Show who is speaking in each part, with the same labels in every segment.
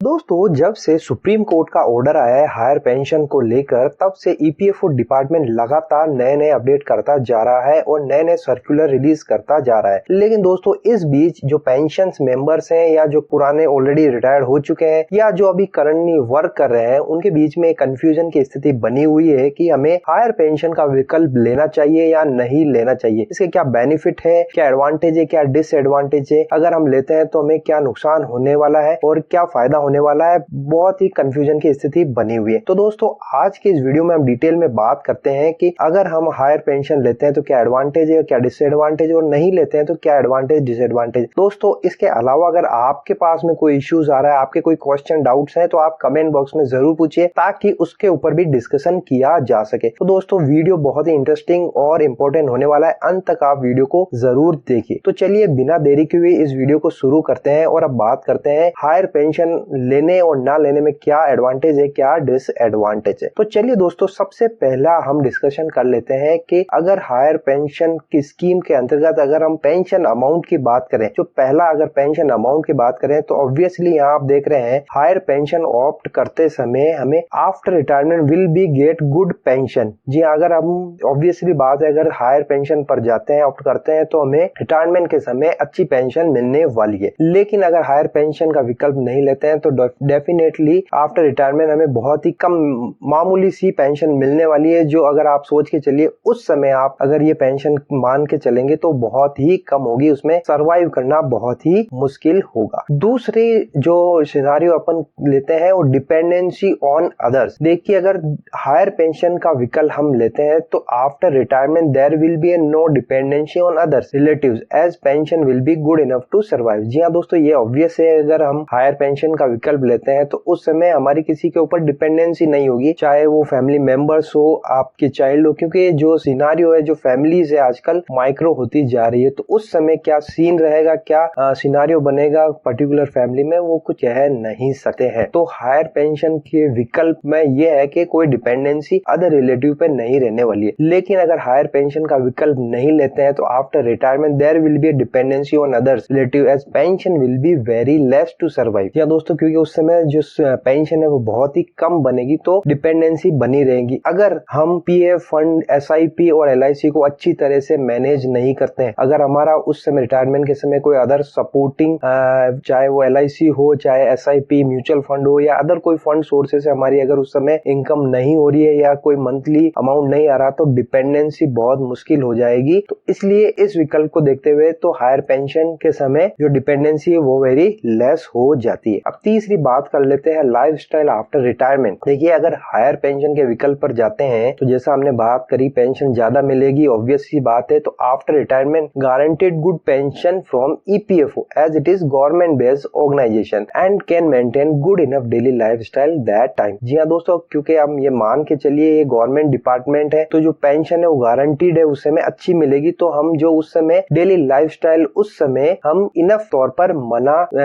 Speaker 1: दोस्तों, जब से सुप्रीम कोर्ट का ऑर्डर आया है हायर पेंशन को लेकर, तब से ईपीएफओ डिपार्टमेंट लगातार नए नए अपडेट करता जा रहा है और नए नए सर्कुलर रिलीज करता जा रहा है। लेकिन दोस्तों, इस बीच जो पेंशन मेंबर्स हैं या जो पुराने ऑलरेडी रिटायर्ड हो चुके हैं या जो अभी करंटली वर्क कर रहे हैं, उनके बीच में कंफ्यूजन की स्थिति बनी हुई है कि हमें हायर पेंशन का विकल्प लेना चाहिए या नहीं लेना चाहिए। इसके क्या बेनिफिट है, क्या एडवांटेज है, क्या डिसएडवांटेज है, अगर हम लेते हैं तो हमें क्या नुकसान होने वाला है और क्या फायदा होने वाला है। बहुत ही कंफ्यूजन की स्थिति बनी हुई है। तो दोस्तों, आज की इस वीडियो में हम डिटेल में बात करते हैं कि अगर हम हायर पेंशन लेते हैं तो क्या एडवांटेज है, क्या डिसएडवांटेज, और नहीं लेते हैं तो क्या एडवांटेज डिसएडवांटेज। दोस्तों, इसके अलावा अगर आपके पास में कोई इश्यूज आ रहा है, आपके कोई क्वेश्चन डाउट्स हैं, तो आप कमेंट बॉक्स में जरूर पूछिए ताकि उसके ऊपर भी डिस्कशन किया जा सके। तो दोस्तों, वीडियो बहुत ही इंटरेस्टिंग और इंपॉर्टेंट होने वाला है, अंत तक आप वीडियो को जरूर देखिए। तो चलिए बिना देरी के हुए इस वीडियो को शुरू करते हैं और अब बात करते हैं हायर पेंशन लेने और ना लेने में क्या एडवांटेज है, क्या डिसएडवांटेज है। तो चलिए दोस्तों, सबसे पहला हम डिस्कशन कर लेते हैं कि अगर हायर पेंशन की स्कीम के अंतर्गत अगर हम पेंशन अमाउंट की बात करें, जो पहला अगर पेंशन अमाउंट की बात करें, तो ऑब्वियसली यहाँ आप देख रहे हैं हायर पेंशन ऑप्ट करते समय हमें after retirement will be get good pension. जी, अगर हम ऑब्वियसली बात है, अगर हायर पेंशन पर जाते हैं, ऑप्ट करते हैं, तो हमें रिटायरमेंट के समय अच्छी पेंशन मिलने वाली है। लेकिन अगर हायर पेंशन का विकल्प नहीं लेते हैं तो डेफिनेटली आफ्टर रिटायरमेंट हमें बहुत ही कम मामूली सी पेंशन मिलने वाली है, जो अगर आप सोच के चलिए उस समय आप अगर ये पेंशन मान के चलेंगे तो बहुत ही कम होगी, उसमें सरवाइव करना बहुत ही मुश्किल होगा। दूसरी जो सिनेरियो अपन लेते हैं वो डिपेंडेंसी ऑन अदर्स। देखिए, अगर हायर पेंशन का विकल्प हम लेते हैं तो after retirement there will be no dependency on others relatives as pension will be good enough to survive. जी हाँ दोस्तों, ये ऑब्वियस है, अगर हम हायर पेंशन का विकल्प लेते हैं तो उस समय हमारी किसी के ऊपर डिपेंडेंसी नहीं होगी, चाहे वो फैमिली मेंबर्स हो, आपके चाइल्ड हो, क्योंकि जो सिनारियो है, जो फैमिलीज है आजकल माइक्रो होती जा रही है, तो उस समय क्या सीन रहेगा, क्या सिनारियो बनेगा पर्टिकुलर फैमिली में, वो कुछ कह नहीं सकते हैं। तो हायर पेंशन के विकल्प में ये है कि कोई डिपेंडेंसी अदर रिलेटिव पे नहीं रहने वाली है। लेकिन अगर हायर पेंशन का विकल्प नहीं लेते हैं तो after retirement there will be dependency on others relative as pension will be very less to survive. या दोस्तों, क्योंकि उस समय जो पेंशन है वो बहुत ही कम बनेगी, तो डिपेंडेंसी बनी रहेगी। अगर हम पीएफ फंड, एसआईपी और एलआईसी को अच्छी तरह से मैनेज नहीं करते हैं, अगर हमारा उस समय रिटायरमेंट के समय कोई अदर सपोर्टिंग, चाहे वो एलआईसी हो, चाहे एसआईपी, म्यूचुअल फंड हो, या अदर कोई फंड सोर्सेस से हमारी अगर उस समय इनकम नहीं हो रही है या कोई मंथली अमाउंट नहीं आ रहा, तो डिपेंडेंसी बहुत मुश्किल हो जाएगी। तो इसलिए इस विकल्प को देखते हुए तो हायर पेंशन के समय जो डिपेंडेंसी है वो वेरी लेस हो जाती है। अब तीसरी बात कर लेते हैं लाइफस्टाइल आफ्टर रिटायरमेंट। देखिए, अगर हायर पेंशन के विकल्प पर जाते हैं तो जैसा हमने बात करी, पेंशन ज्यादा मिलेगी, ऑब्वियस सी बात है। तो after retirement guaranteed good pension from EPFO as it is government based organisation and can maintain good enough daily lifestyle that time. जी हाँ दोस्तों, क्योंकि हम ये मान के चलिए ये गवर्नमेंट डिपार्टमेंट है, तो जो पेंशन है वो गारंटीड है, उस समय अच्छी मिलेगी। तो हम जो उस समय डेली लाइफस्टाइल उस समय हम इनफ तौर पर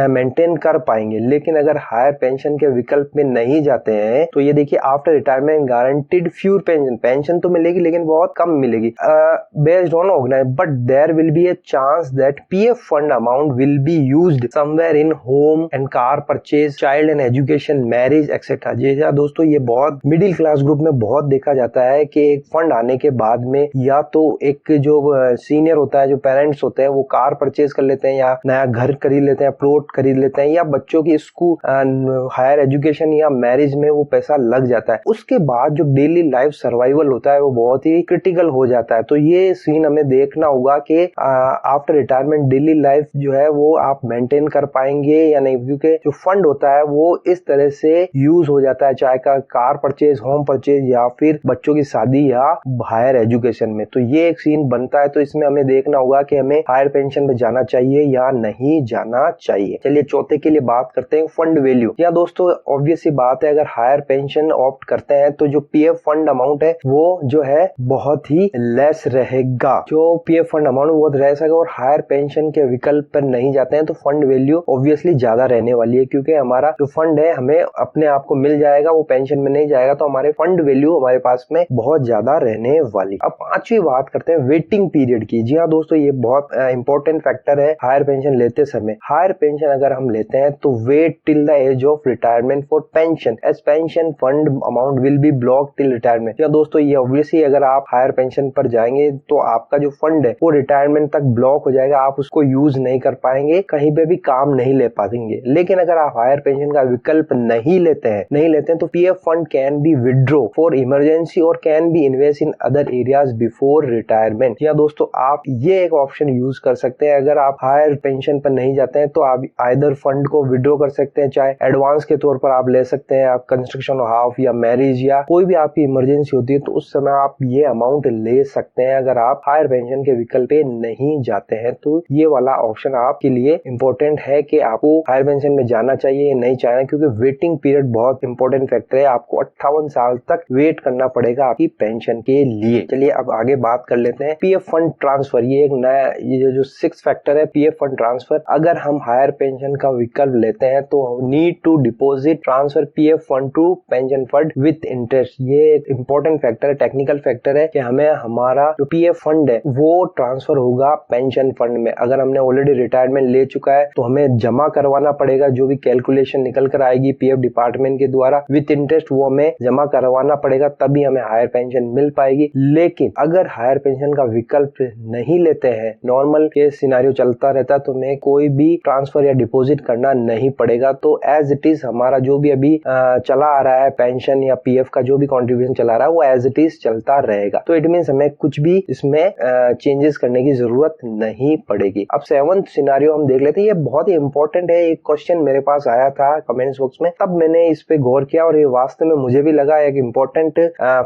Speaker 1: मेंटेन कर पाएंगे। लेकिन अगर हायर पेंशन के विकल्प में नहीं जाते हैं तो ये देखिए, after retirement guaranteed fewer pension तो मिलेगी लेकिन बहुत कम मिलेगी based on organise, but there will be a chance that PF fund amount will be used somewhere in home and car purchase, child and education, marriage etcetera. जी हाँ दोस्तों, ये बहुत मिडिल क्लास ग्रुप में बहुत देखा जाता है कि एक फंड आने के बाद में या तो एक जो सीनियर होता है, जो पेरेंट्स होते हैं, वो कार परचेज कर लेते हैं या नया घर खरीद लेते हैं, प्लॉट खरीद लेते हैं, या बच्चों की स्कूल, हायर एजुकेशन या मैरिज में वो पैसा लग जाता है। उसके बाद जो डेली लाइफ सर्वाइवल होता है वो बहुत ही क्रिटिकल हो जाता है। तो ये सीन हमें देखना होगा कि आफ्टर रिटायरमेंट डेली लाइफ जो है वो आप मेंटेन कर पाएंगे या नहीं, क्योंकि जो फंड होता है वो इस तरह से यूज हो जाता है, चाहे का कार परचेज, होम परचेज, या फिर बच्चों की शादी या हायर एजुकेशन में। तो ये एक सीन बनता है। तो इसमें हमें देखना होगा कि हमें हायर पेंशन में जाना चाहिए या नहीं जाना चाहिए। चलिए चौथे के लिए बात करते हैं फंड वैल्यू। या दोस्तों, ऑब्वियस सी बात है, अगर हायर पेंशन ऑप्ट करते हैं तो जो पीएफ फंड अमाउंट है वो जो है बहुत ही लेस रहेगा। जो पीएफ फंड अमाउंट वो रह सकेगा, और हायर पेंशन के विकल्प पर नहीं जाते हैं तो फंड वैल्यू ऑब्वियसली ज्यादा रहने वाली है, क्योंकि हमारा जो फंड है हमें अपने आप को मिल जाएगा, वो पेंशन में नहीं जाएगा, तो हमारे फंड वैल्यू हमारे पास में बहुत ज्यादा रहने वाली। अब पांचवी बात करते हैं वेटिंग पीरियड की। जी हाँ दोस्तों, ये बहुत इंपॉर्टेंट फैक्टर है हायर पेंशन लेते समय। हायर पेंशन अगर हम लेते हैं तो wait till the age of retirement for pension as pension fund amount will be blocked till retirement। या दोस्तों ये ऑब्वियसली अगर आप हायर पेंशन पर जाएंगे तो आपका जो फंड है वो रिटायरमेंट तक ब्लॉक हो जाएगा, आप उसको यूज नहीं कर पाएंगे, कहीं पे भी काम नहीं ले पाएंगे। लेकिन अगर आप हायर पेंशन का विकल्प नहीं लेते हैं तो PF fund can be withdraw for emergency और can be invest in other areas before retirement. या दोस्तों आप ये एक ऑप्शन यूज कर सकते हैं। अगर आप हायर पेंशन पर नहीं जाते हैं तो आप आइदर फंड को विड्रॉ कर सकते हैं, चाहे एडवांस के तौर पर आप ले सकते हैं, आप कंस्ट्रक्शन हाफ या मैरिज या कोई भी आपकी इमरजेंसी होती है तो उस समय आप ये अमाउंट ले सकते हैं। अगर आप हायर पेंशन के विकल्प पे नहीं जाते हैं तो ये वाला ऑप्शन आपके लिए इंपॉर्टेंट है कि आपको हायर पेंशन में जाना चाहिए या नहीं चाहिए, क्योंकि वेटिंग पीरियड बहुत इंपॉर्टेंट फैक्टर है। आपको 58 साल तक वेट करना पड़ेगा आपकी पेंशन के लिए। चलिए अब आगे बात कर लेते हैं पीएफ फंड ट्रांसफर। ये एक नया ये जो 6 फैक्टर है पीएफ फंड ट्रांसफर। अगर हम हायर पेंशन का विकल्प लेते हैं तो need to deposit transfer PF fund to pension fund with interest. ये एक इंपॉर्टेंट फैक्टर है, टेक्निकल फैक्टर है कि हमें हमारा जो पीएफ फंड है वो ट्रांसफर होगा पेंशन फंड में। अगर हमने ऑलरेडी रिटायरमेंट ले चुका है तो हमें जमा करवाना पड़ेगा, जो भी कैलकुलेशन निकल कर आएगी पीएफ डिपार्टमेंट के द्वारा विथ इंटरेस्ट वो हमें जमा करवाना पड़ेगा, तभी हमें हायर पेंशन मिल पाएगी। लेकिन अगर हायर पेंशन का विकल्प नहीं लेते हैं, नॉर्मल केस सिनेरियो चलता रहता है तो हमें कोई भी ट्रांसफर या डिपॉजिट करना नहीं पड़ेगा। तो एज इट इज हमारा जो भी अभी चला आ रहा है पेंशन या पीएफ का जो भी कंट्रीब्यूशन चला रहा है वो एज इट इज चलता रहेगा। तो इट मींस हमें कुछ भी इसमें चेंजेस करने की जरूरत नहीं पड़ेगी। अब 7th सिनेरियो हम देख लेते हैं। ये बहुत ही इंपॉर्टेंट है। एक क्वेश्चन मेरे पास आया था कमेंट्स बॉक्स में, तब मैंने इस पे गौर किया और ये वास्तव में मुझे भी लगा एक इंपॉर्टेंट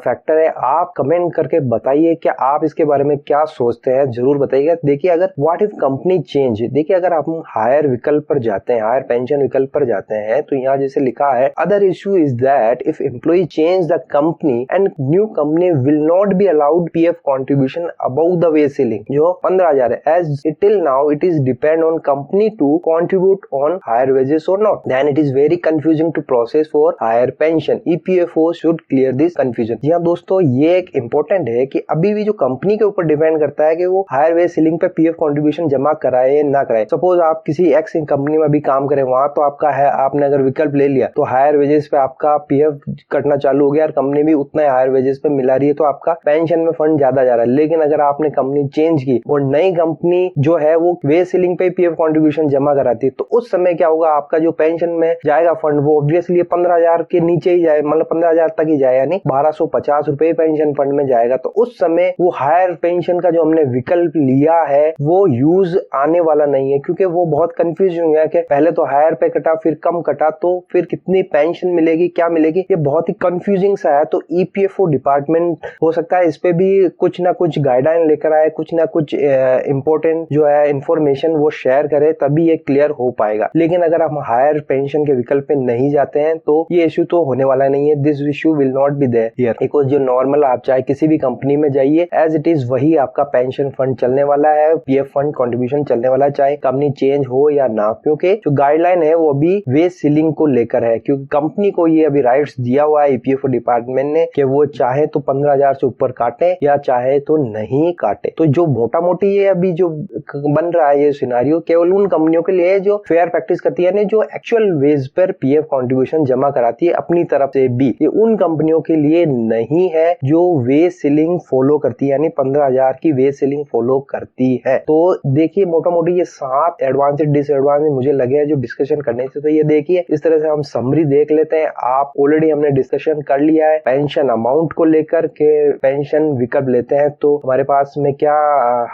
Speaker 1: फैक्टर है। आप कमेंट करके बताइए कि आप इसके बारे में क्या सोचते हैं, जरूर बताइएगा। देखिए अगर व्हाट इफ कंपनी चेंज, देखिए अगर आप हायर विकल्प पर जाते हैं, हायर पेंशन विकल्प पर जाते हैं तो यहाँ जैसे लिखा है other issue is that if employ change the company and new company will not be allowed PF contribution above the wage ceiling जो 15,000 है। As it till now it is depend on company to contribute on higher wages or not, then it is very confusing to process for higher pension. EPFO should clear this confusion. जी हाँ दोस्तों, ये एक important है कि अभी भी जो कंपनी के ऊपर डिपेंड करता है कि वो हायर वेज सीलिंग पे पीएफ कंट्रीब्यूशन जमा कराए ना कराए। सपोज आप किसी एक्स कंपनी में भी काम करें, वहां तो आपका है, आपने अगर विकल्प ले लिया तो हायर वेजेस पे आपका पीएफ कटना चालू हो गया और कंपनी भी उतना हायर वेजेस पे मिला रही है तो आपका पेंशन में फंड ज्यादा जा रहा है। लेकिन अगर आपने कंपनी चेंज की और नई कंपनी जो है वो वेज सीलिंग पे पीएफ कंट्रीब्यूशन जमा कराती है तो उस समय क्या होगा, आपका जो पेंशन में जाएगा फंड वो ऑब्वियसली 15,000 के नीचे ही जाए, मतलब 15,000 तक ही जाए, यानी 1250 रुपए पेंशन फंड में जाएगा। तो उस समय वो हायर पेंशन का जो हमने विकल्प लिया है वो यूज आने वाला नहीं है, क्योंकि वो बहुत कंफ्यूज हो गया कि पहले तो हायर पे कटा फिर कम कटा तो फिर कितनी पेंशन मिलेगी, क्या मिलेगी, ये बहुत ही कंफ्यूजिंग सा है। तो ईपीएफओ डिपार्टमेंट हो सकता है इस पे भी कुछ ना कुछ गाइडलाइन लेकर आए, कुछ ना कुछ इंपॉर्टेंट जो है इंफॉर्मेशन वो शेयर करे, तभी ये क्लियर हो पाएगा। लेकिन अगर हम हायर पेंशन के विकल्प पे नहीं जाते हैं तो ये इश्यू तो होने वाला नहीं है। This issue will not be there here, because जो नॉर्मल आप चाहे किसी भी कंपनी में जाइए एज इट इज वही आपका पेंशन फंड चलने वाला है, पीएफ फंड कंट्रीब्यूशन चलने वाला है, चाहे कंपनी चेंज हो या ना। क्योंकि जो गाइडलाइन है वो अभी वेज सीलिंग को लेकर है, क्योंकि कंपनी को ये अभी राइट्स दिया हुआ है ईपीएफओ डिपार्टमेंट ने कि वो चाहे तो 15,000 से ऊपर काटे या चाहे तो नहीं काटे। तो जो मोटा मोटी ये अभी जो बन रहा है ये सिनेरियो केवल उन कंपनियों के लिए जो फेयर प्रैक्टिस करती है, जो एक्चुअल वेज पर पीएफ कंट्रीब्यूशन जमा कराती है अपनी तरफ से भी। ये उन कंपनियों के लिए नहीं है जो वेज सीलिंग फॉलो करती है, यानी 15,000 की वेज सीलिंग फॉलो करती है। तो देखिए मोटा मोटी ये 7 एडवांटेज डिसएडवांटेज मुझे लगे हैं जो डिस्कशन करने से। तो ये देखिए इस तरह से हम समरी देख लेते हैं। आप ऑलरेडी हमने डिस्कशन कर लिया है पेंशन अमाउंट को लेकर के, पेंशन विकल्प लेते हैं तो हमारे पास में क्या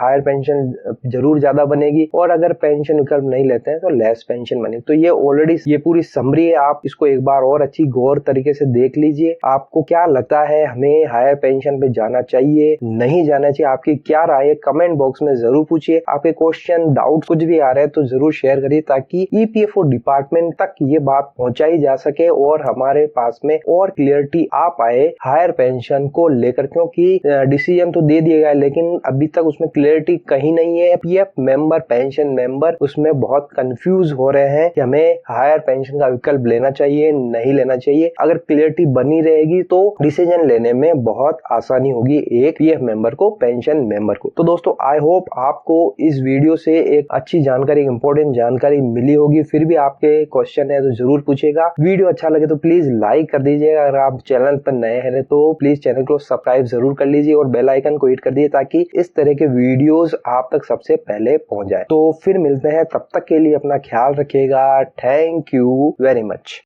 Speaker 1: हायर पेंशन जरूर ज्यादा बनेगी, और अगर पेंशन विकल्प नहीं लेते हैं तो लेस पेंशन बनेगी। तो ये ऑलरेडी ये पूरी समरी है, आप इसको एक बार और अच्छी गौर तरीके से देख लीजिए। आपको क्या लगता है, हमें हायर पेंशन पे जाना चाहिए नहीं जाना चाहिए, आपकी क्या राय है कमेंट बॉक्स में जरूर पूछिए। आपके क्वेश्चन डाउट कुछ भी आ रहे हैं तो जरूर शेयर करिए ताकि ईपीएफओ डिपार्टमेंट तक ये बात पहुंचाई जा सके और हमारे पास में और क्लियरिटी आ पाए हायर पेंशन को लेकर। क्योंकि डिसीजन तो दे दिया गया लेकिन अभी तक उसमें क्लियरिटी कहीं नहीं है। पीएफ मेंबर, पेंशन मेंबर उसमें बहुत कंफ्यूज हो रहे हैं कि हमें हायर पेंशन का विकल्प लेना चाहिए नहीं लेना चाहिए। अगर क्लियरिटी बनी रहेगी तो डिसीजन लेने में बहुत आसानी होगी एक पीएफ मेंबर को, पेंशन मेंबर को। तो दोस्तों आई होप आपको इस वीडियो से एक अच्छी जानकारी, इंपॉर्टेंट जानकारी मिली होगी। फिर भी आपके कोई क्वेश्चन है तो जरूर पूछेगा। वीडियो अच्छा लगे तो प्लीज लाइक कर दीजिएगा। अगर आप चैनल पर नए हैं तो प्लीज चैनल को सब्सक्राइब जरूर कर लीजिए और बेल आइकन को हिट कर दीजिए ताकि इस तरह के वीडियोस आप तक सबसे पहले पहुंच जाए। तो फिर मिलते हैं, तब तक के लिए अपना ख्याल रखिएगा। Thank you very much.